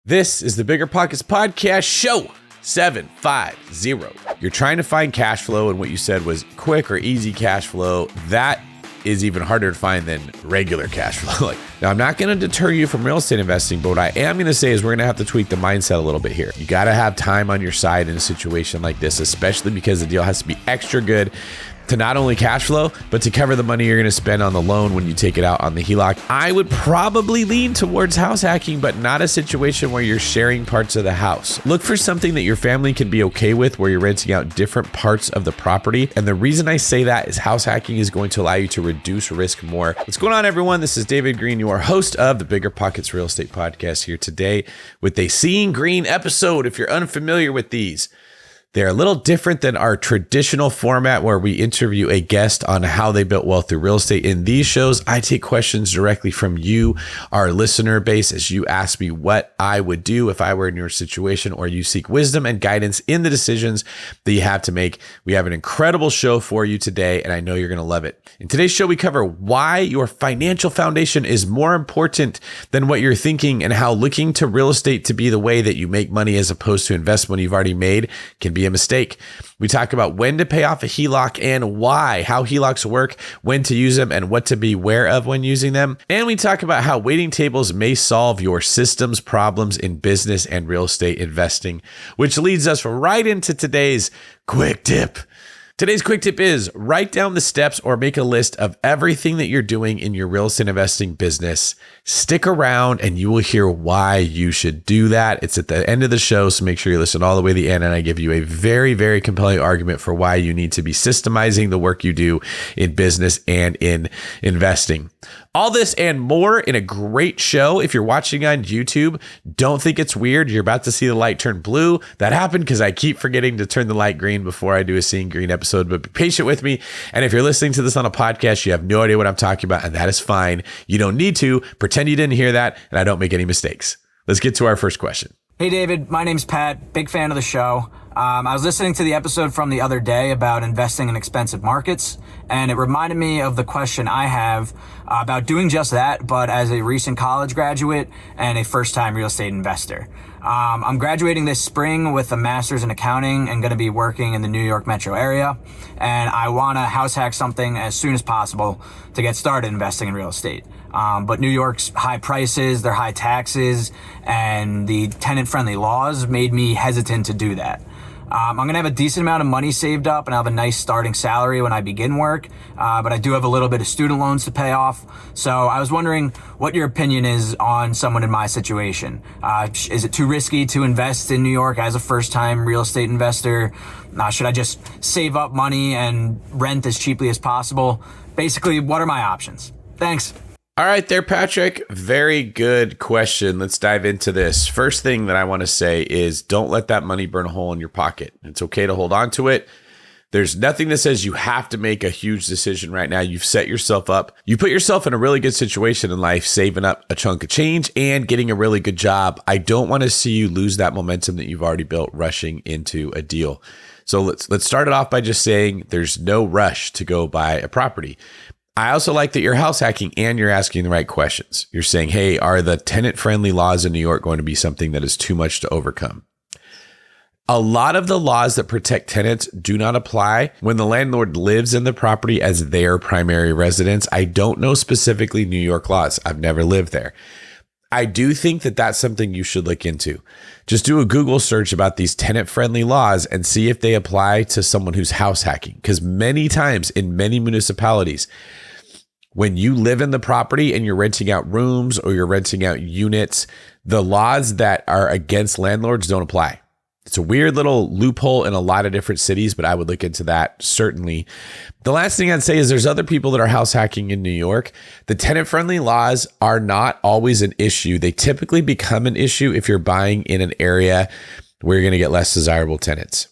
This is the BiggerPockets podcast show 750. You're trying to find cash flow, and what you said was quick or easy cash flow. That is even harder to find than regular cash flow. Now, I'm not going to deter you from real estate investing, but what I am going to say is we're going to have to tweak the mindset a little bit here. You got to have time on your side in a situation like this, especially because the deal has to be extra good to not only cash flow, but to cover the money you're going to spend on the loan when you take it out on the HELOC. I would probably lean towards house hacking, but not a situation where you're sharing parts of the house. Look for something that your family can be okay with, where you're renting out different parts of the property. And the reason I say that is house hacking is going to allow you to reduce risk more. What's going on, everyone? This is David Greene, your host of the BiggerPockets Real Estate Podcast, here today with a Seeing Greene episode. If you're unfamiliar with these, they're a little different than our traditional format where we interview a guest on how they built wealth through real estate. In these shows, I take questions directly from you, our listener base, as you ask me what I would do if I were in your situation, or you seek wisdom and guidance in the decisions that you have to make. We have an incredible show for you today, and I know you're going to love it. In today's show, we cover why your financial foundation is more important than what you're thinking, and how looking to real estate to be the way that you make money as opposed to invest money you've already made can be a mistake. We talk about when to pay off a HELOC and why, how HELOCs work, when to use them, and what to be aware of when using them. And we talk about how waiting tables may solve your systems problems in business and real estate investing, which leads us right into today's quick tip. Today's quick tip is write down the steps or make a list of everything that you're doing in your real estate investing business. Stick around and you will hear why you should do that. It's at the end of the show, so make sure you listen all the way to the end, and I give you a very, very compelling argument for why you need to be systemizing the work you do in business and in investing. All this and more in a great show. If you're watching on YouTube, don't think it's weird. You're about to see the light turn blue. That happened because I keep forgetting to turn the light green before I do a Seeing Greene episode, but be patient with me. And if you're listening to this on a podcast, you have no idea what I'm talking about, and that is fine. You don't need to pretend you didn't hear that, and I don't make any mistakes. Let's get to our first question. Hey, David. My name's Pat. Big fan of the show. I was listening to the episode from the other day about investing in expensive markets, and it reminded me of the question I have about doing just that, but as a recent college graduate and a first-time real estate investor. I'm graduating this spring with a master's in accounting and going to be working in the New York metro area, and I want to house hack something as soon as possible to get started investing in real estate. But New York's high prices, their high taxes, and the tenant-friendly laws made me hesitant to do that. I'm going to have a decent amount of money saved up and I have a nice starting salary when I begin work, but I do have a little bit of student loans to pay off. So I was wondering what your opinion is on someone in my situation. Is it too risky to invest in New York as a first-time real estate investor? Should I just save up money and rent as cheaply as possible? Basically, what are my options? Thanks. All right there, Patrick. Very good question. Let's dive into this. First thing that I want to say is don't let that money burn a hole in your pocket. It's okay to hold on to it. There's nothing that says you have to make a huge decision right now. You've set yourself up. You put yourself in a really good situation in life, saving up a chunk of change and getting a really good job. I don't want to see you lose that momentum that you've already built rushing into a deal. So let's start it off by just saying there's no rush to go buy a property. I also like that you're house hacking and you're asking the right questions. You're saying, hey, are the tenant-friendly laws in New York going to be something that is too much to overcome? A lot of the laws that protect tenants do not apply when the landlord lives in the property as their primary residence. I don't know specifically New York laws. I've never lived there. I do think that that's something you should look into. Just do a Google search about these tenant-friendly laws and see if they apply to someone who's house hacking. Because many times in many municipalities, when you live in the property and you're renting out rooms or you're renting out units, the laws that are against landlords don't apply. It's a weird little loophole in a lot of different cities, but I would look into that certainly. The last thing I'd say is there's other people that are house hacking in New York. The tenant-friendly laws are not always an issue. They typically become an issue if you're buying in an area where you're going to get less desirable tenants.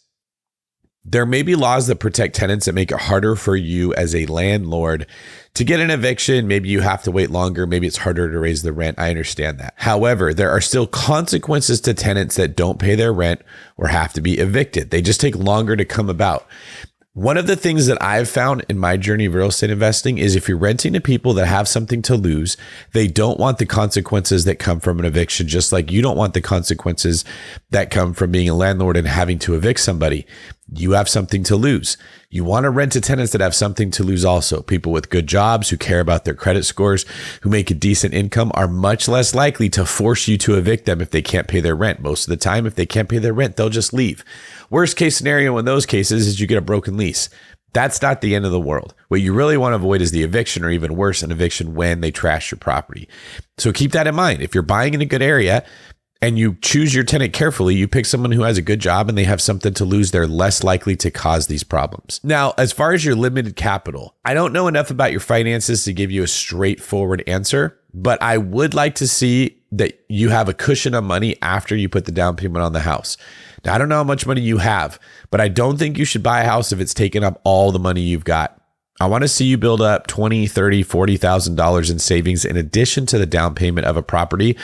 There may be laws that protect tenants that make it harder for you as a landlord to get an eviction. Maybe you have to wait longer. Maybe it's harder to raise the rent. I understand that. However, there are still consequences to tenants that don't pay their rent or have to be evicted. They just take longer to come about. One of the things that I've found in my journey of real estate investing is if you're renting to people that have something to lose, they don't want the consequences that come from an eviction, just like you don't want the consequences that come from being a landlord and having to evict somebody. You have something to lose. You want to rent to tenants that have something to lose also. People with good jobs who care about their credit scores, who make a decent income are much less likely to force you to evict them if they can't pay their rent. Most of the time, if they can't pay their rent, they'll just leave. Worst case scenario in those cases is you get a broken lease. That's not the end of the world. What you really want to avoid is the eviction, or even worse, an eviction when they trash your property. So keep that in mind. If you're buying in a good area and you choose your tenant carefully, you pick someone who has a good job and they have something to lose, they're less likely to cause these problems. Now, as far as your limited capital, I don't know enough about your finances to give you a straightforward answer, but I would like to see that you have a cushion of money after you put the down payment on the house. Now, I don't know how much money you have, but I don't think you should buy a house if it's taken up all the money you've got. I want to see you build up $20,000, $30,000, $40,000 in savings in addition to the down payment of a property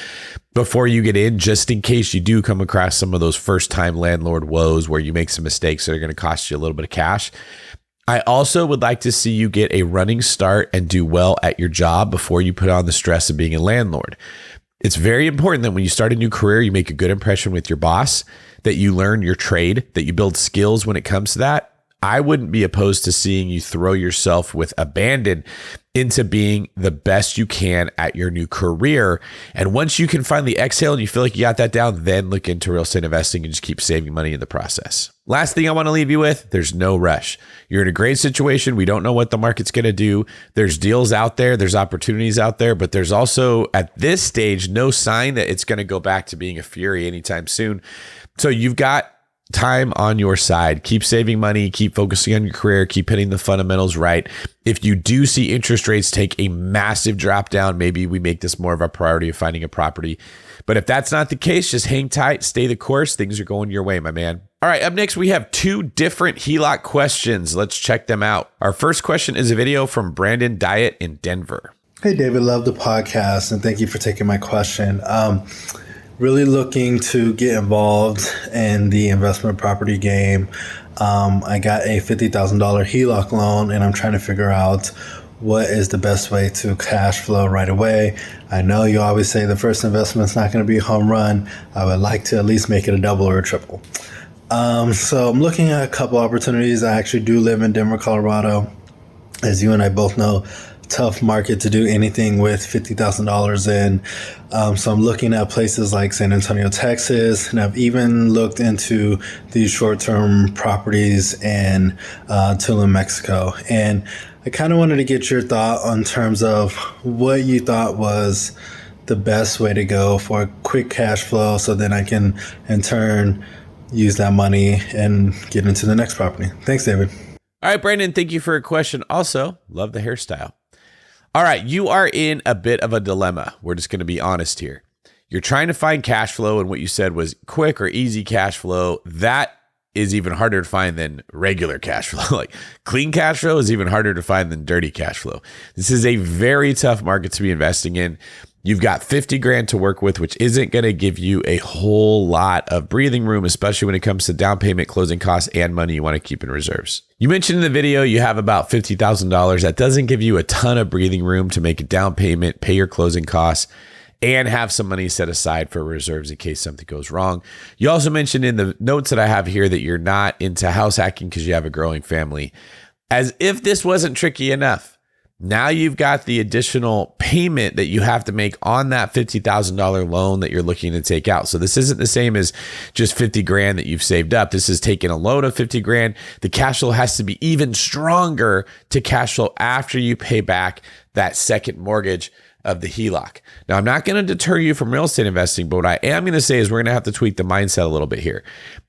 before you get in, just in case you do come across some of those first-time landlord woes where you make some mistakes that are going to cost you a little bit of cash. I also would like to see you get a running start and do well at your job before you put on the stress of being a landlord. It's very important that when you start a new career, you make a good impression with your boss, that you learn your trade, that you build skills when it comes to that. I wouldn't be opposed to seeing you throw yourself with abandon into being the best you can at your new career. And once you can finally exhale and you feel like you got that down, then look into real estate investing and just keep saving money in the process. Last thing I want to leave you with, there's no rush. You're in a great situation. We don't know what the market's going to do. There's deals out there. There's opportunities out there, but there's also at this stage, no sign that it's going to go back to being a fury anytime soon. So you've got time on your side. Keep saving money, keep focusing on your career, keep hitting the fundamentals right. If you do see interest rates take a massive drop down, maybe we make this more of a priority of finding a property. But if that's not the case, just hang tight, stay the course. Things are going your way, my man. All right, up next, we have two different HELOC questions. Let's check them out. Our first question is a video from Brandon Diet in Denver. Hey, David, love the podcast, and thank you for taking my question. Really looking to get involved in the investment property game. I got a $50,000 HELOC loan, and I'm trying to figure out what is the best way to cash flow right away. I know you always say the first investment's not going to be a home run. I would like to at least make it a double or a triple. So I'm looking at a couple opportunities. I actually do live in Denver, Colorado. As you and I both know, tough market to do anything with $50,000 in. So I'm looking at places like San Antonio, Texas, and I've even looked into these short-term properties in Tulum, Mexico. And I kind of wanted to get your thought on terms of what you thought was the best way to go for a quick cash flow, so then I can in turn use that money and get into the next property. Thanks, David. All right, Brandon, thank you for a question. Also, love the hairstyle. All right, you are in a bit of a dilemma. We're just going to be honest here. You're trying to find cash flow, and what you said was quick or easy cash flow. That is even harder to find than regular cash flow. Like clean cash flow is even harder to find than dirty cash flow. This is a very tough market to be investing in. You've got 50 grand to work with, which isn't going to give you a whole lot of breathing room, especially when it comes to down payment, closing costs, and money you want to keep in reserves. You mentioned in the video you have about $50,000. That doesn't give you a ton of breathing room to make a down payment, pay your closing costs, and have some money set aside for reserves in case something goes wrong. You also mentioned in the notes that I have here that you're not into house hacking because you have a growing family. As if this wasn't tricky enough. Now you've got the additional payment that you have to make on that $50,000 loan that you're looking to take out. So this isn't the same as just 50 grand that you've saved up. This is taking a loan of 50 grand. The cash flow has to be even stronger to cash flow after you pay back that second mortgage of the HELOC. Now, I'm not going to deter you from real estate investing, but what I am going to say is we're going to have to tweak the mindset a little bit here.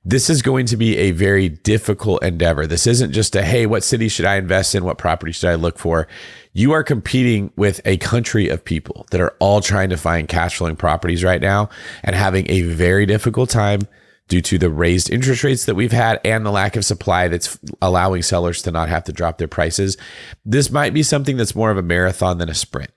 This is going to be a very difficult endeavor. This isn't just a, hey, what city should I invest in? What property should I look for? You are competing with a country of people that are all trying to find cash flowing properties right now and having a very difficult time due to the raised interest rates that we've had and the lack of supply that's allowing sellers to not have to drop their prices. This might be something that's more of a marathon than a sprint.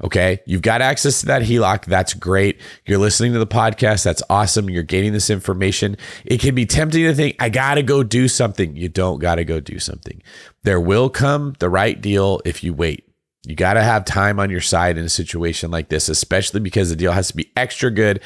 Okay. You've got access to that HELOC. That's great. You're listening to the podcast. That's awesome. You're gaining this information. It can be tempting to think, I got to go do something. You don't got to go do something. There will come the right deal if you wait. You got to have time on your side in a situation like this, especially because the deal has to be extra good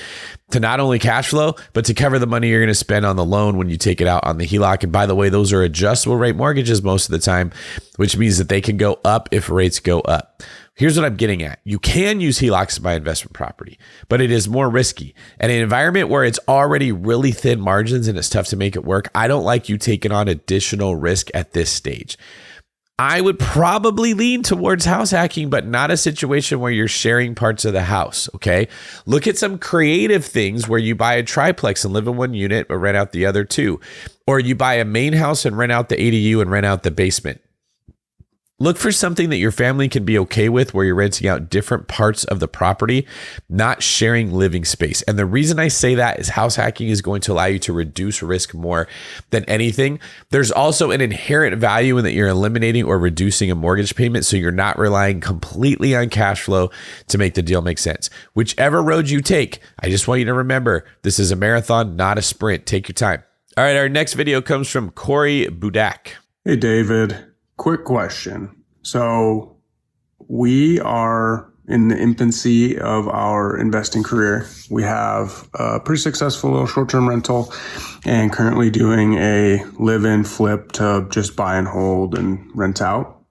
to not only cash flow, but to cover the money you're going to spend on the loan when you take it out on the HELOC. And by the way, those are adjustable rate mortgages most of the time, which means that they can go up if rates go up. Here's what I'm getting at. You can use HELOCs to buy investment property, but it is more risky. And in an environment where it's already really thin margins and it's tough to make it work, I don't like you taking on additional risk at this stage. I would probably lean towards house hacking, but not a situation where you're sharing parts of the house, okay? Look at some creative things where you buy a triplex and live in one unit, but rent out the other two. Or you buy a main house and rent out the ADU and rent out the basement. Look for something that your family can be okay with where you're renting out different parts of the property, not sharing living space. And the reason I say that is house hacking is going to allow you to reduce risk more than anything. There's also an inherent value in that you're eliminating or reducing a mortgage payment, so you're not relying completely on cash flow to make the deal make sense. Whichever road you take, I just want you to remember, this is a marathon, not a sprint. Take your time. All right, our next video comes from Corey Budak. Hey, David. Quick question. So we are in the infancy of our investing career. We have a pretty successful little short-term rental and currently doing a live-in flip to just buy and hold and rent out.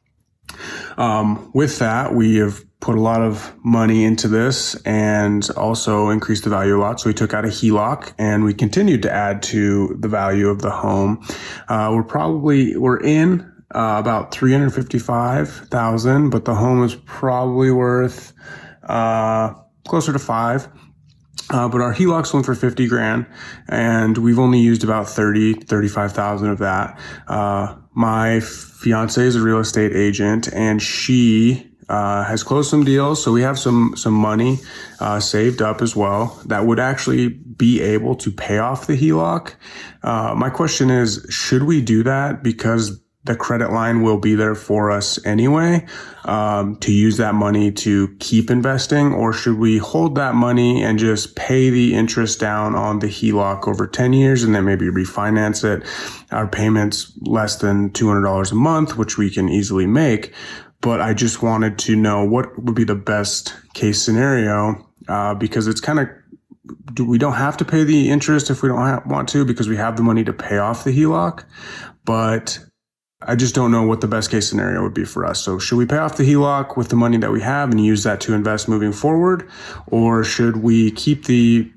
With that, we have put a lot of money into this and also increased the value a lot. So we took out a HELOC and we continued to add to the value of the home. We're in about $355,000, but the home is probably worth closer to $5,000. But our HELOC's went for $50,000, and we've only used about $35,000 of that. My fiance is a real estate agent, and she has closed some deals, so we have some money saved up as well that would actually be able to pay off the HELOC. My question is, should we do that because the credit line will be there for us anyway, to use that money to keep investing, or should we hold that money and just pay the interest down on the HELOC over 10 years and then maybe refinance it? Our payment's less than $200 a month, which we can easily make. But I just wanted to know what would be the best case scenario, because it's kind of, we don't have to pay the interest if we don't want to, because we have the money to pay off the HELOC, but I just don't know what the best case scenario would be for us. So should we pay off the HELOC with the money that we have and use that to invest moving forward? Or should we keep the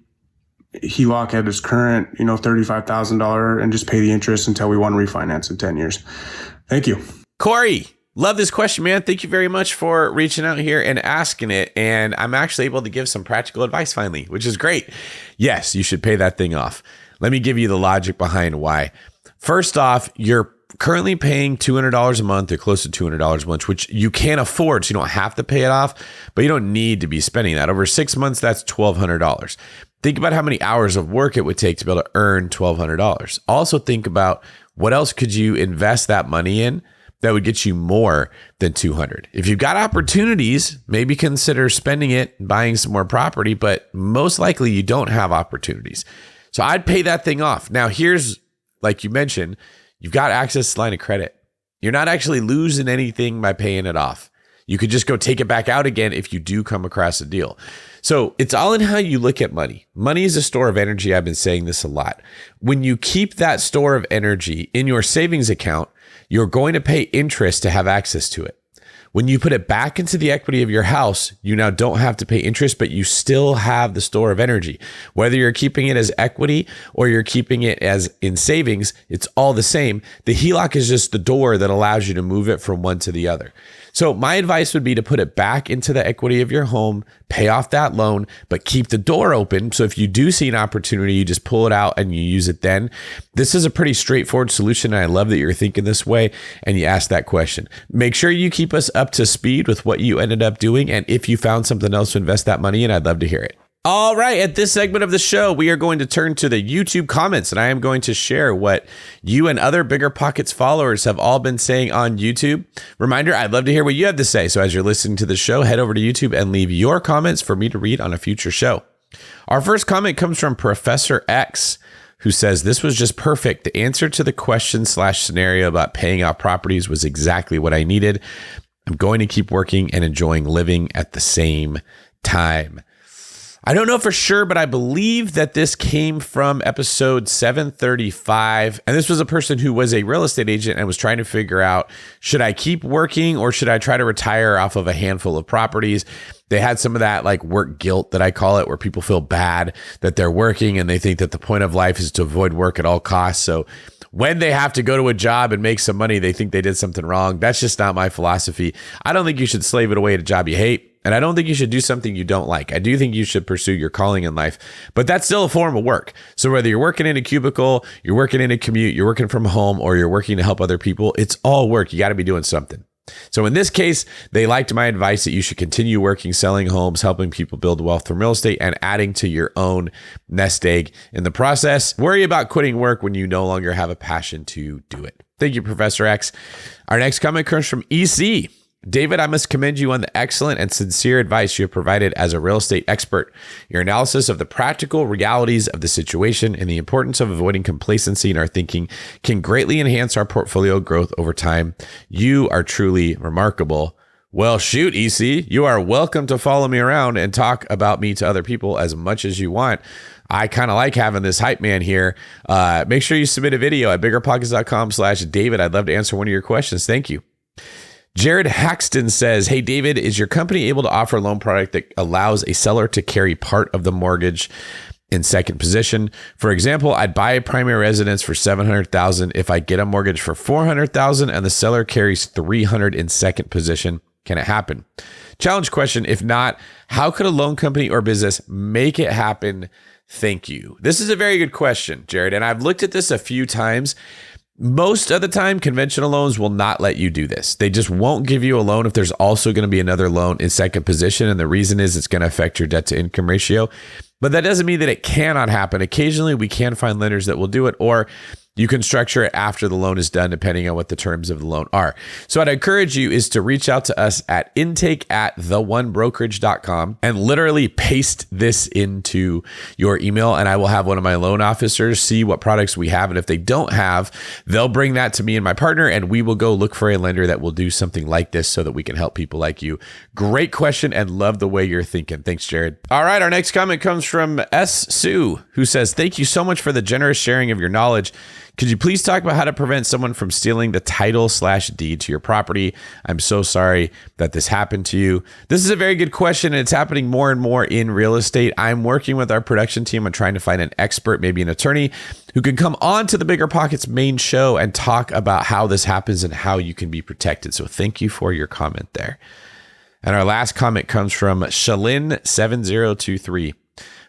HELOC at its current, $35,000 and just pay the interest until we want to refinance in 10 years? Thank you. Corey, love this question, man. Thank you very much for reaching out here and asking it. And I'm actually able to give some practical advice finally, which is great. Yes, you should pay that thing off. Let me give you the logic behind why. First off, you're currently paying $200 a month or close to $200 a month, which you can't afford. So you don't have to pay it off, but you don't need to be spending that. Over 6 months, that's $1,200. Think about how many hours of work it would take to be able to earn $1,200. Also think about what else could you invest that money in that would get you more than $200. If you've got opportunities, maybe consider spending it and buying some more property, but most likely you don't have opportunities. So I'd pay that thing off. Now here's, like you mentioned, you've got access to line of credit. You're not actually losing anything by paying it off. You could just go take it back out again if you do come across a deal. So it's all in how you look at money. Money is a store of energy. I've been saying this a lot. When you keep that store of energy in your savings account, you're going to pay interest to have access to it. When you put it back into the equity of your house, you now don't have to pay interest, but you still have the store of energy. Whether you're keeping it as equity or you're keeping it as in savings, it's all the same. The HELOC is just the door that allows you to move it from one to the other. So my advice would be to put it back into the equity of your home, pay off that loan, but keep the door open. So if you do see an opportunity, you just pull it out and you use it then. This is a pretty straightforward solution. And I love that you're thinking this way and you ask that question. Make sure you keep us up to speed with what you ended up doing. And if you found something else to invest that money in, I'd love to hear it. All right, at this segment of the show, we are going to turn to the YouTube comments, and I am going to share what you and other BiggerPockets followers have all been saying on YouTube. Reminder, I'd love to hear what you have to say. So as you're listening to the show, head over to YouTube and leave your comments for me to read on a future show. Our first comment comes from Professor X, who says, this was just perfect. The answer to the question/scenario about paying out properties was exactly what I needed. I'm going to keep working and enjoying living at the same time. I don't know for sure, but I believe that this came from episode 735. And this was a person who was a real estate agent and was trying to figure out, should I keep working or should I try to retire off of a handful of properties? They had some of that like work guilt that I call it, where people feel bad that they're working and they think that the point of life is to avoid work at all costs. So when they have to go to a job and make some money, they think they did something wrong. That's just not my philosophy. I don't think you should slave it away at a job you hate. And I don't think you should do something you don't like. I do think you should pursue your calling in life, but that's still a form of work. So whether you're working in a cubicle, you're working in a commute, you're working from home, or you're working to help other people, it's all work. You got to be doing something. So in this case, they liked my advice that you should continue working, selling homes, helping people build wealth from real estate, and adding to your own nest egg in the process. Worry about quitting work when you no longer have a passion to do it. Thank you, Professor X. Our next comment comes from EC. David, I must commend you on the excellent and sincere advice you have provided as a real estate expert. Your analysis of the practical realities of the situation and the importance of avoiding complacency in our thinking can greatly enhance our portfolio growth over time. You are truly remarkable. Well, shoot, EC, you are welcome to follow me around and talk about me to other people as much as you want. I kind of like having this hype man here. Make sure you submit a video at biggerpockets.com/David. I'd love to answer one of your questions. Thank you. Jared Haxton says, hey, David, is your company able to offer a loan product that allows a seller to carry part of the mortgage in second position? For example, I'd buy a primary residence for $700,000 if I get a mortgage for $400,000 and the seller carries $300,000 in second position. Can it happen? Challenge question. If not, how could a loan company or business make it happen? Thank you. This is a very good question, Jared. And I've looked at this a few times. Most of the time, conventional loans will not let you do this. They just won't give you a loan if there's also going to be another loan in second position. And the reason is it's going to affect your debt to income ratio. But that doesn't mean that it cannot happen. Occasionally, we can find lenders that will do it, or you can structure it after the loan is done, depending on what the terms of the loan are. So what I'd encourage you is to reach out to us at intake@theonebrokerage.com and literally paste this into your email. And I will have one of my loan officers see what products we have. And if they don't have, they'll bring that to me and my partner, and we will go look for a lender that will do something like this so that we can help people like you. Great question, and love the way you're thinking. Thanks, Jared. All right, our next comment comes from S. Sue, who says, thank you so much for the generous sharing of your knowledge. Could you please talk about how to prevent someone from stealing the title/deed to your property? I'm so sorry that this happened to you. This is a very good question, and it's happening more and more in real estate. I'm working with our production team on trying to find an expert, maybe an attorney, who can come on to the BiggerPockets main show and talk about how this happens and how you can be protected. So thank you for your comment there. And our last comment comes from Shalin7023.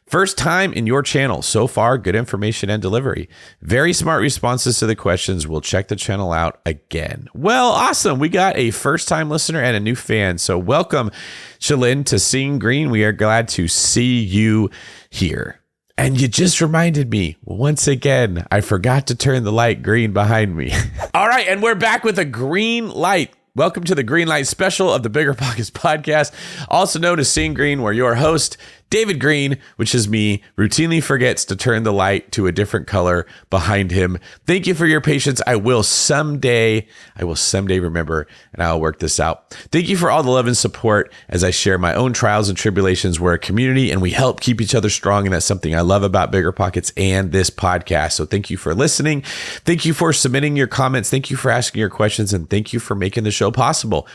First time in your channel. So far, good information and delivery. Very smart responses to the questions. We'll check the channel out again. Well, awesome. We got a first-time listener and a new fan. So welcome, Shalin, to Seeing Greene. We are glad to see you here. And you just reminded me, once again, I forgot to turn the light green behind me. All right, and we're back with a green light. Welcome to the Green Light Special of the BiggerPockets podcast, also known as Seeing Greene, where your host, David Greene, which is me, routinely forgets to turn the light to a different color behind him. Thank you for your patience. I will someday remember, and I'll work this out. Thank you for all the love and support as I share my own trials and tribulations. We're a community and we help keep each other strong. And that's something I love about BiggerPockets and this podcast. So thank you for listening. Thank you for submitting your comments. Thank you for asking your questions. And thank you for making the show possible.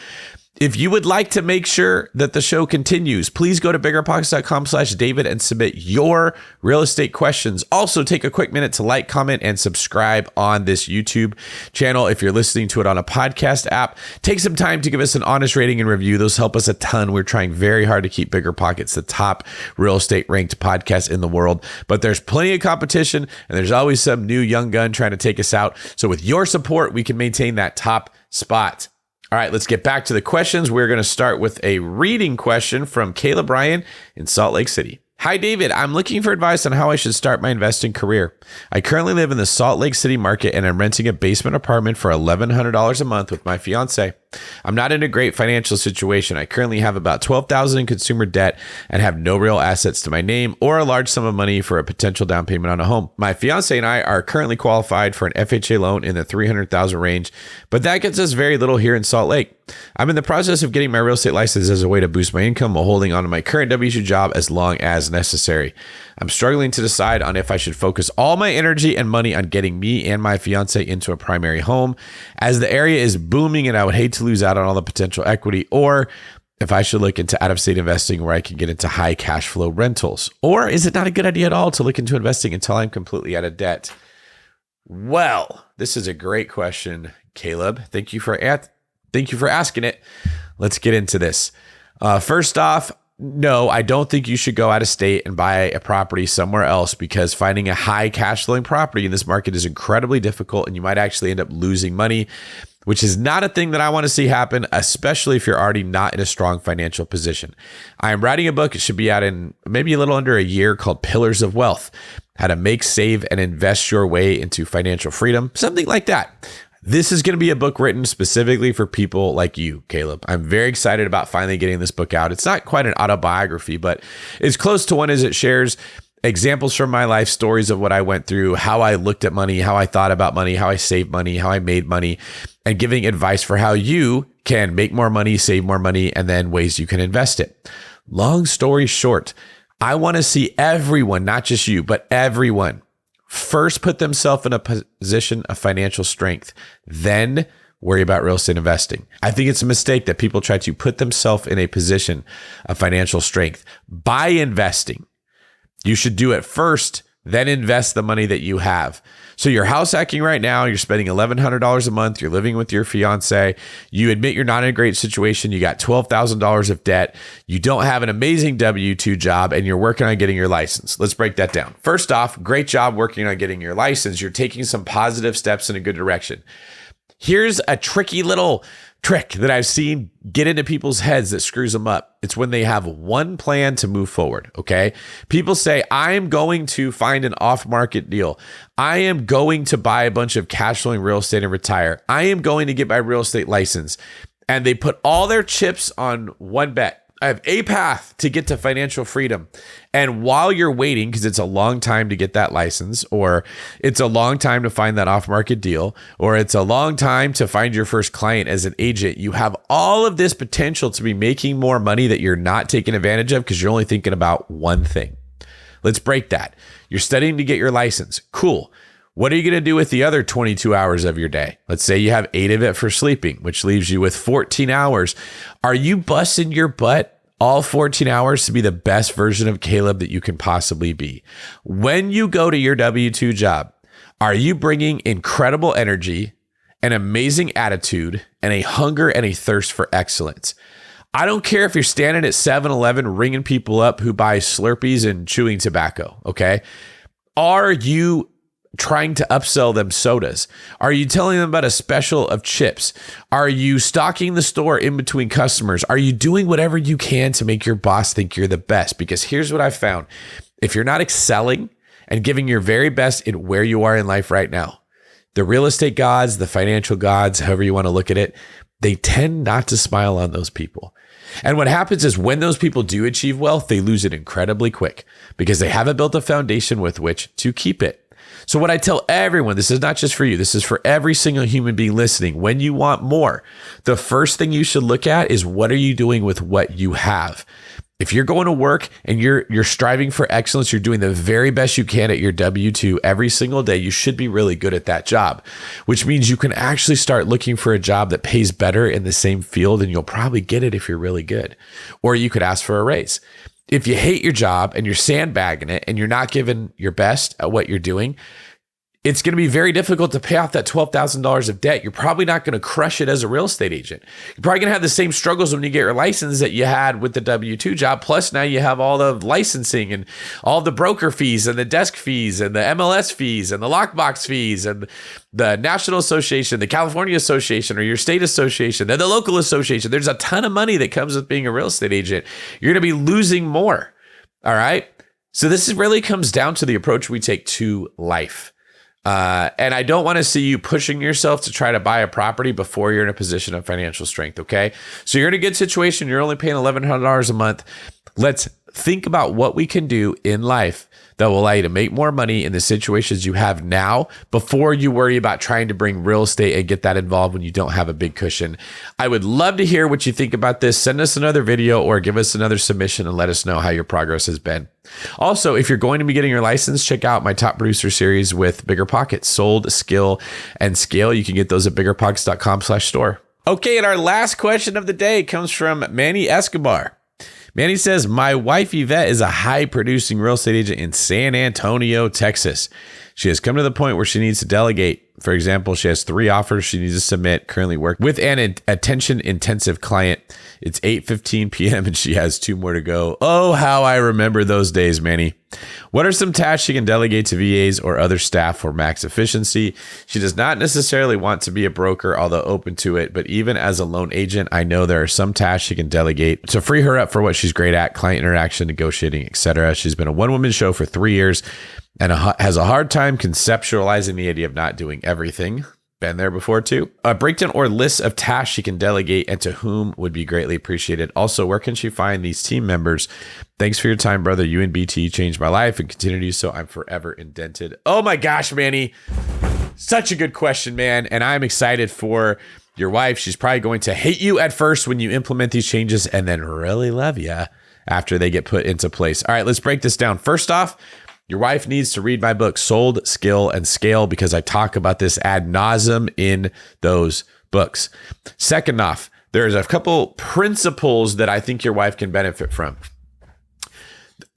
If you would like to make sure that the show continues, please go to biggerpockets.com/David and submit your real estate questions. Also, take a quick minute to like, comment, and subscribe on this YouTube channel. If you're listening to it on a podcast app, take some time to give us an honest rating and review. Those help us a ton. We're trying very hard to keep BiggerPockets the top real estate ranked podcast in the world, but there's plenty of competition and there's always some new young gun trying to take us out. So with your support, we can maintain that top spot. All right, let's get back to the questions. We're going to start with a reading question from Caleb Ryan in Salt Lake City. Hi, David. I'm looking for advice on how I should start my investing career. I currently live in the Salt Lake City market and I'm renting a basement apartment for $1,100 a month with my fiance. I'm not in a great financial situation. I currently have about $12,000 in consumer debt and have no real assets to my name or a large sum of money for a potential down payment on a home. My fiance and I are currently qualified for an FHA loan in the $300,000 range, but that gets us very little here in Salt Lake. I'm in the process of getting my real estate license as a way to boost my income while holding on to my current W2 job as long as necessary. I'm struggling to decide on if I should focus all my energy and money on getting me and my fiance into a primary home, as the area is booming and I would hate to lose out on all the potential equity, or if I should look into out-of-state investing where I can get into high cash flow rentals. Or is it not a good idea at all to look into investing until I'm completely out of debt? Well, this is a great question, Caleb. Thank you for asking it. Let's get into this. First off, no, I don't think you should go out of state and buy a property somewhere else, because finding a high cash flowing property in this market is incredibly difficult and you might actually end up losing money, which is not a thing that I want to see happen, especially if you're already not in a strong financial position. I am writing a book. It should be out in maybe a little under a year, called Pillars of Wealth: How to Make, Save, and Invest Your Way into Financial Freedom, something like that. This is going to be a book written specifically for people like you, Caleb. I'm very excited about finally getting this book out. It's not quite an autobiography, but it's close to one, as it shares examples from my life, stories of what I went through, how I looked at money, how I thought about money, how I saved money, how I made money, and giving advice for how you can make more money, save more money, and then ways you can invest it. Long story short, I want to see everyone, not just you, but everyone, first put themselves in a position of financial strength, then worry about real estate investing. I think it's a mistake that people try to put themselves in a position of financial strength by investing. You should do it first, then invest the money that you have. So you're house hacking right now. You're spending $1,100 a month. You're living with your fiance. You admit you're not in a great situation. You got $12,000 of debt. You don't have an amazing W-2 job, and you're working on getting your license. Let's break that down. First off, great job working on getting your license. You're taking some positive steps in a good direction. Here's a tricky little trick that I've seen get into people's heads that screws them up. It's when they have one plan to move forward, okay? People say, I am going to find an off-market deal. I am going to buy a bunch of cash flowing real estate and retire. I am going to get my real estate license. And they put all their chips on one bet. I have a path to get to financial freedom. And while you're waiting, because it's a long time to get that license, or it's a long time to find that off-market deal, or it's a long time to find your first client as an agent, you have all of this potential to be making more money that you're not taking advantage of because you're only thinking about one thing. Let's break that. You're studying to get your license. Cool. What are you going to do with the other 22 hours of your day? Let's say you have 8 of it for sleeping, which leaves you with 14 hours. Are you busting your butt all 14 hours to be the best version of Caleb that you can possibly be? When you go to your W-2 job, are you bringing incredible energy, an amazing attitude, and a hunger and a thirst for excellence? I don't care if you're standing at 7-Eleven ringing people up who buy Slurpees and chewing tobacco, okay? Are you trying to upsell them sodas? Are you telling them about a special of chips? Are you stocking the store in between customers? Are you doing whatever you can to make your boss think you're the best? Because here's what I've found. If you're not excelling and giving your very best in where you are in life right now, the real estate gods, the financial gods, however you want to look at it, they tend not to smile on those people. And what happens is when those people do achieve wealth, they lose it incredibly quick because they haven't built a foundation with which to keep it. So what I tell everyone, this is not just for you, this is for every single human being listening. When you want more, the first thing you should look at is, what are you doing with what you have? If you're going to work and you're striving for excellence, you're doing the very best you can at your W-2 every single day, you should be really good at that job, which means you can actually start looking for a job that pays better in the same field, and you'll probably get it if you're really good. Or you could ask for a raise. If you hate your job and you're sandbagging it and you're not giving your best at what you're doing, it's going to be very difficult to pay off that $12,000 of debt. You're probably not going to crush it as a real estate agent. You're probably going to have the same struggles when you get your license that you had with the W-2 job. Plus now you have all the licensing and all the broker fees and the desk fees and the MLS fees and the lockbox fees and the National Association, the California Association, or your state association, and the local association. There's a ton of money that comes with being a real estate agent. You're going to be losing more. All right. So this really comes down to the approach we take to life. And I don't want to see you pushing yourself to try to buy a property before you're in a position of financial strength, okay? So you're in a good situation. You're only paying $1,100 a month. Let's think about what we can do in life that will allow you to make more money in the situations you have now before you worry about trying to bring real estate and get that involved when you don't have a big cushion. I would love to hear what you think about this. Send us another video or give us another submission and let us know how your progress has been. Also, if you're going to be getting your license, check out my Top Producer series with BiggerPockets, Sold, Skill, and Scale. You can get those at biggerpockets.com/store. Okay, and our last question of the day comes from Manny Escobar. Manny says, my wife Yvette is a high producing real estate agent in San Antonio, Texas. She has come to the point where she needs to delegate. For example, she has 3 offers she needs to submit, currently work with an attention intensive client. It's 8:15 p.m. and she has 2 more to go. Oh, how I remember those days, Manny. What are some tasks she can delegate to VAs or other staff for max efficiency? She does not necessarily want to be a broker, although open to it. But even as a loan agent, I know there are some tasks she can delegate to free her up for what she's great at, client interaction, negotiating, etc. She's been a one-woman show for 3 years and has a hard time conceptualizing the idea of not doing everything. Been there before too. A breakdown or list of tasks she can delegate and to whom would be greatly appreciated. Also, where can she find these team members? Thanks for your time, brother. You and BT changed my life and continue to do so. I'm forever indented. Oh my gosh, Manny. Such a good question, man. And I'm excited for your wife. She's probably going to hate you at first when you implement these changes and then really love you after they get put into place. All right, let's break this down. First off, your wife needs to read my book, Sold, Skill, and Scale, because I talk about this ad nauseum in those books. Second off, there's a couple principles that I think your wife can benefit from.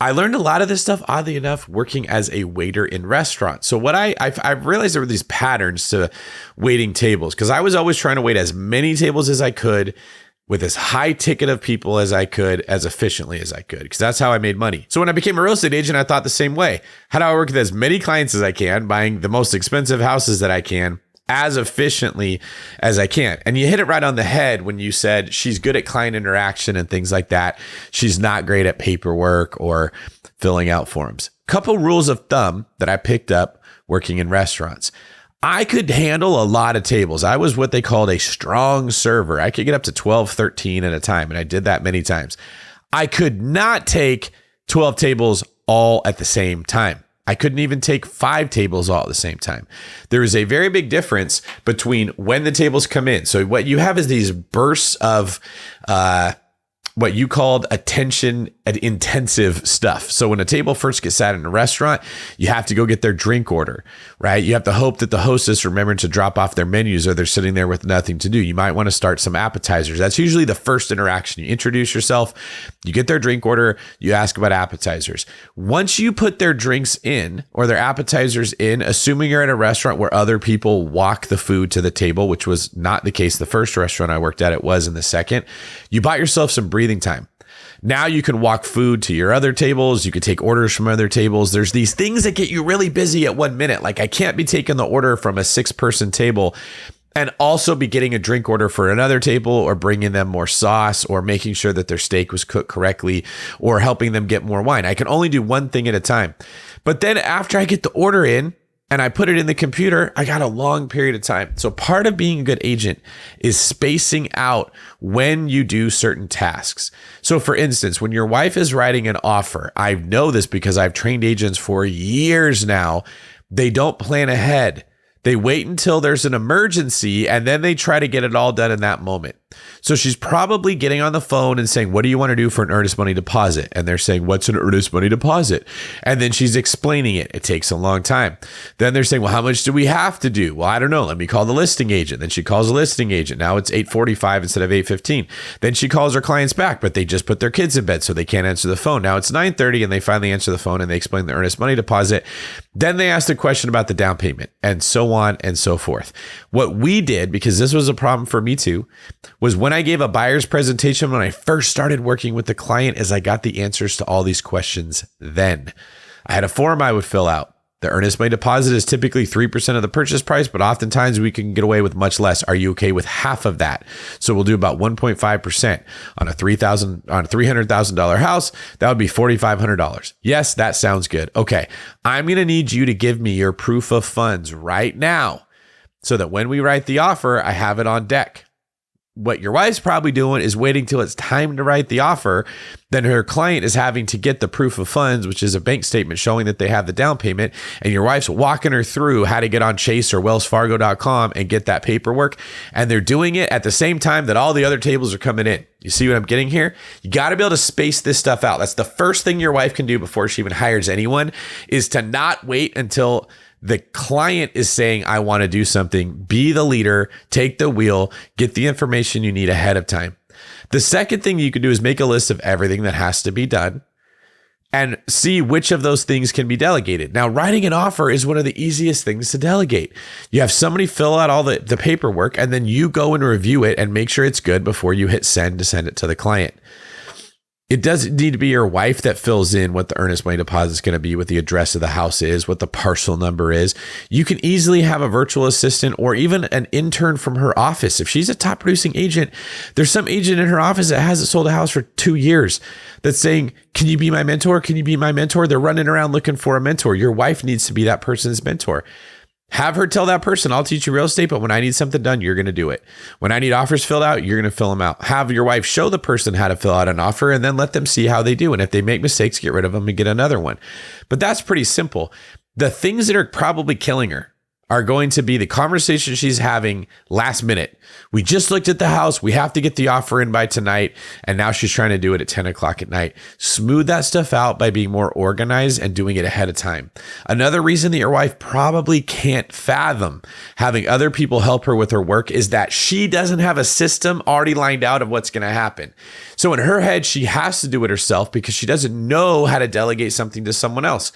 I learned a lot of this stuff, oddly enough, working as a waiter in restaurants. So what I've realized there were these patterns to waiting tables, because I was always trying to wait as many tables as I could with as high ticket of people as I could, as efficiently as I could, because that's how I made money. So when I became a real estate agent, I thought the same way. How do I work with as many clients as I can, buying the most expensive houses that I can, as efficiently as I can? And you hit it right on the head when you said she's good at client interaction and things like that. She's not great at paperwork or filling out forms. Couple rules of thumb that I picked up working in restaurants. I could handle a lot of tables. I was what they called a strong server. I could get up to 12, 13 at a time, and I did that many times. I could not take 12 tables all at the same time. I couldn't even take 5 tables all at the same time. There is a very big difference between when the tables come in. So what you have is these bursts of what you called attention intensive stuff. So when a table first gets sat in a restaurant, you have to go get their drink order, right? You have to hope that the hostess remembered to drop off their menus or they're sitting there with nothing to do. You might want to start some appetizers. That's usually the first interaction. You introduce yourself, you get their drink order, you ask about appetizers. Once you put their drinks in or their appetizers in, assuming you're at a restaurant where other people walk the food to the table, which was not the case the first restaurant I worked at, it was in the second, you bought yourself some breathing time. Now you can walk food to your other tables. You can take orders from other tables. There's these things that get you really busy at 1 minute. Like I can't be taking the order from a 6-person table and also be getting a drink order for another table or bringing them more sauce or making sure that their steak was cooked correctly or helping them get more wine. I can only do one thing at a time. But then after I get the order in, and I put it in the computer, I got a long period of time. So part of being a good agent is spacing out when you do certain tasks. So for instance, when your wife is writing an offer, I know this because I've trained agents for years now. They don't plan ahead. They wait until there's an emergency and then they try to get it all done in that moment. So she's probably getting on the phone and saying, what do you want to do for an earnest money deposit? And they're saying, what's an earnest money deposit? And then she's explaining it. It takes a long time. Then they're saying, well, how much do we have to do? Well, I don't know. Let me call the listing agent. Then she calls the listing agent. Now it's 8:45 instead of 8:15. Then she calls her clients back, but they just put their kids in bed, so they can't answer the phone. Now it's 9:30 and they finally answer the phone and they explain the earnest money deposit. Then they ask the question about the down payment and so on and so forth. What we did, because this was a problem for me too, was when I gave a buyer's presentation when I first started working with the client, is I got the answers to all these questions then. I had a form I would fill out. The earnest money deposit is typically 3% of the purchase price, but oftentimes we can get away with much less. Are you okay with half of that? So we'll do about 1.5% on a $300,000 house. That would be $4,500. Yes, that sounds good. Okay, I'm going to need you to give me your proof of funds right now so that when we write the offer, I have it on deck. What your wife's probably doing is waiting till it's time to write the offer. Then her client is having to get the proof of funds, which is a bank statement showing that they have the down payment. And your wife's walking her through how to get on Chase or WellsFargo.com and get that paperwork. And they're doing it at the same time that all the other tables are coming in. You see what I'm getting here? You got to be able to space this stuff out. That's the first thing your wife can do before she even hires anyone, is to not wait until the client is saying, I want to do something. Be the leader, take the wheel, get the information you need ahead of time. The second thing you can do is make a list of everything that has to be done and see which of those things can be delegated. Now, writing an offer is one of the easiest things to delegate. You have somebody fill out all the paperwork, and then you go and review it and make sure it's good before you hit send to send it to the client. It doesn't need to be your wife that fills in what the earnest money deposit is going to be, what the address of the house is, what the parcel number is. You can easily have a virtual assistant or even an intern from her office. If she's a top producing agent, there's some agent in her office that hasn't sold a house for 2 years that's saying, can you be my mentor? Can you be my mentor? They're running around looking for a mentor. Your wife needs to be that person's mentor. Have her tell that person, I'll teach you real estate, but when I need something done, you're going to do it. When I need offers filled out, you're going to fill them out. Have your wife show the person how to fill out an offer and then let them see how they do. And if they make mistakes, get rid of them and get another one. But that's pretty simple. The things that are probably killing her are going to be the conversation she's having last minute. We just looked at the house. We have to get the offer in by tonight. And now she's trying to do it at 10 o'clock at night. Smooth that stuff out by being more organized and doing it ahead of time. Another reason that your wife probably can't fathom having other people help her with her work is that she doesn't have a system already lined out of what's going to happen. So in her head, she has to do it herself because she doesn't know how to delegate something to someone else.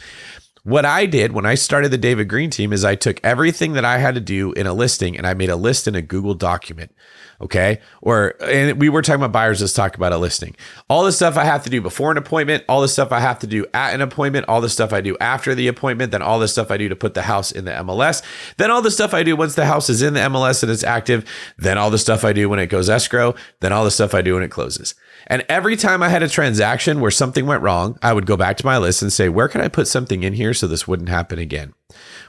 What I did when I started the David Greene team is I took everything that I had to do in a listing and I made a list in a Google document. Okay. And we were talking about buyers. Let's talk about a listing. All the stuff I have to do before an appointment, all the stuff I have to do at an appointment, all the stuff I do after the appointment, then all the stuff I do to put the house in the MLS, then all the stuff I do once the house is in the MLS and it's active, then all the stuff I do when it goes escrow, then all the stuff I do when it closes. And every time I had a transaction where something went wrong, I would go back to my list and say, where can I put something in here so this wouldn't happen again?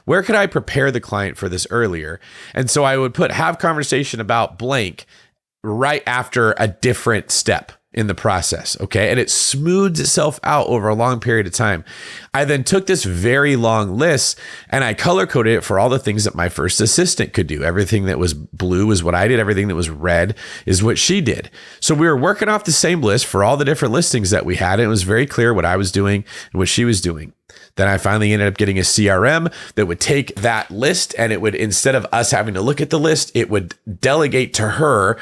Where could I prepare the client for this earlier? And so I would have conversation about blank right after a different step in the process. Okay. And it smooths itself out over a long period of time. I then took this very long list and I color coded it for all the things that my first assistant could do. Everything that was blue is what I did. Everything that was red is what she did. So we were working off the same list for all the different listings that we had. And it was very clear what I was doing and what she was doing. Then I finally ended up getting a CRM that would take that list and it would, instead of us having to look at the list, it would delegate to her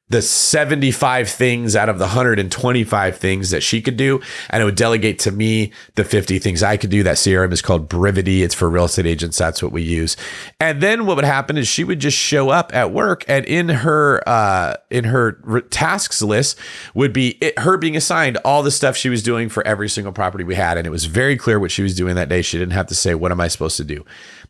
the 75 things out of the 125 things that she could do. And it would delegate to me the 50 things I could do. That CRM is called Brivity. It's for real estate agents. That's what we use. And then what would happen is she would just show up at work and in her tasks list would be her being assigned all the stuff she was doing for every single property we had. And it was very clear what she was doing that day. She didn't have to say, what am I supposed to do?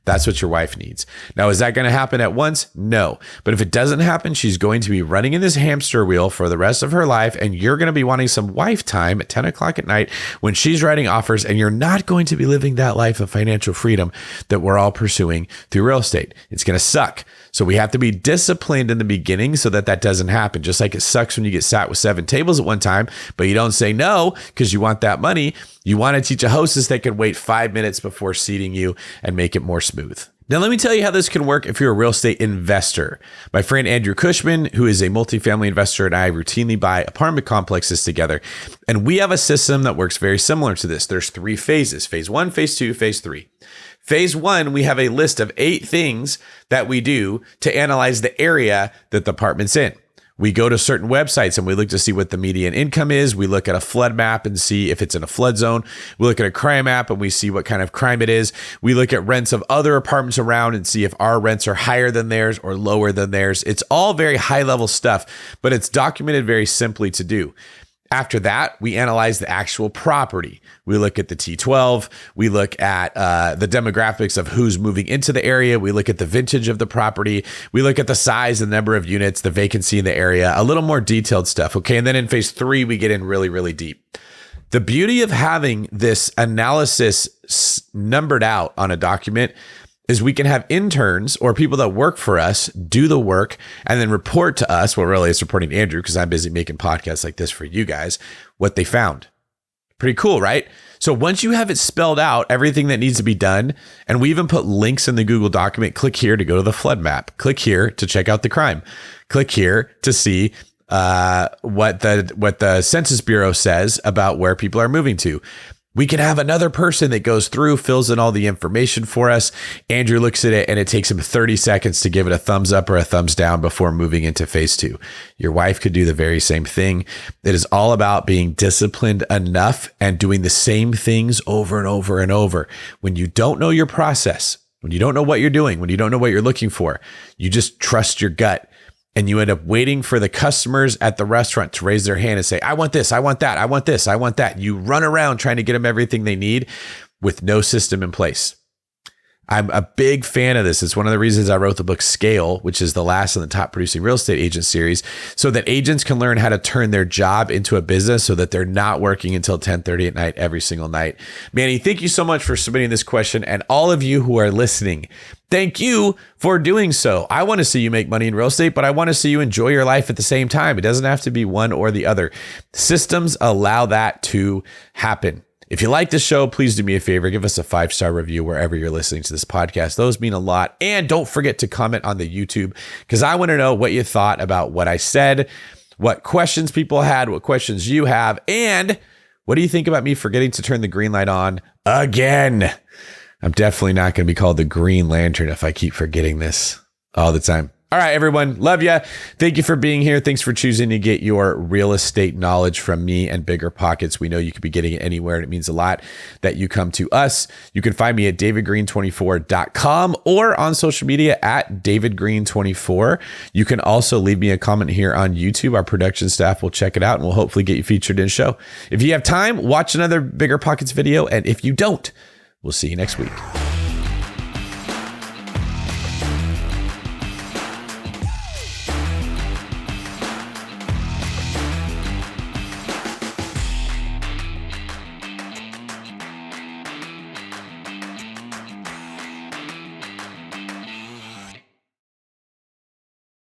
That's what your wife needs. Now, is that going to happen at once? No. But if it doesn't happen, she's going to be running in this hamster wheel for the rest of her life. And you're going to be wanting some wife time at 10 o'clock at night when she's writing offers. And you're not going to be living that life of financial freedom that we're all pursuing through real estate. It's going to suck. So we have to be disciplined in the beginning so that doesn't happen. Just like it sucks when you get sat with 7 tables at one time, but you don't say no because you want that money. You want to teach a hostess that can wait 5 minutes before seating you and make it more smooth. Now, let me tell you how this can work if you're a real estate investor. My friend Andrew Cushman, who is a multifamily investor, and I routinely buy apartment complexes together. And we have a system that works very similar to this. There's 3 phases: phase 1, phase 2, phase 3. Phase 1, we have a list of 8 things that we do to analyze the area that the apartment's in. We go to certain websites and we look to see what the median income is. We look at a flood map and see if it's in a flood zone. We look at a crime map and we see what kind of crime it is. We look at rents of other apartments around and see if our rents are higher than theirs or lower than theirs. It's all very high level stuff, but it's documented very simply to do. After that, we analyze the actual property. We look at the T12. We look at the demographics of who's moving into the area. We look at the vintage of the property. We look at the size and number of units, the vacancy in the area, a little more detailed stuff. Okay. And then in phase 3, we get in really, really deep. The beauty of having this analysis numbered out on a document is we can have interns or people that work for us do the work and then report to us. Well, really, it's reporting to Andrew because I'm busy making podcasts like this for you guys, what they found. Pretty cool, right? So once you have it spelled out, everything that needs to be done, and we even put links in the Google document, click here to go to the flood map. Click here to check out the crime. Click here to see what the Census Bureau says about where people are moving to. We can have another person that goes through, fills in all the information for us. Andrew looks at it and it takes him 30 seconds to give it a thumbs up or a thumbs down before moving into phase 2. Your wife could do the very same thing. It is all about being disciplined enough and doing the same things over and over and over. When you don't know your process, when you don't know what you're doing, when you don't know what you're looking for, you just trust your gut. And you end up waiting for the customers at the restaurant to raise their hand and say, I want this, I want that, I want this, I want that. You run around trying to get them everything they need with no system in place. I'm a big fan of this. It's one of the reasons I wrote the book Scale, which is the last in the top producing real estate agent series, so that agents can learn how to turn their job into a business so that they're not working until 10:30 at night every single night. Manny, thank you so much for submitting this question. And all of you who are listening, thank you for doing so. I want to see you make money in real estate, but I want to see you enjoy your life at the same time. It doesn't have to be one or the other. Systems allow that to happen. If you like this show, please do me a favor. Give us a 5-star review wherever you're listening to this podcast. Those mean a lot. And don't forget to comment on the YouTube because I want to know what you thought about what I said, what questions people had, what questions you have, and what do you think about me forgetting to turn the green light on again? I'm definitely not going to be called the Green Lantern if I keep forgetting this all the time. All right, everyone. Love ya. Thank you for being here. Thanks for choosing to get your real estate knowledge from me and BiggerPockets. We know you could be getting it anywhere, and it means a lot that you come to us. You can find me at davidgreen24.com or on social media at davidgreen24. You can also leave me a comment here on YouTube. Our production staff will check it out, and we'll hopefully get you featured in the show. If you have time, watch another BiggerPockets video, and if you don't, we'll see you next week.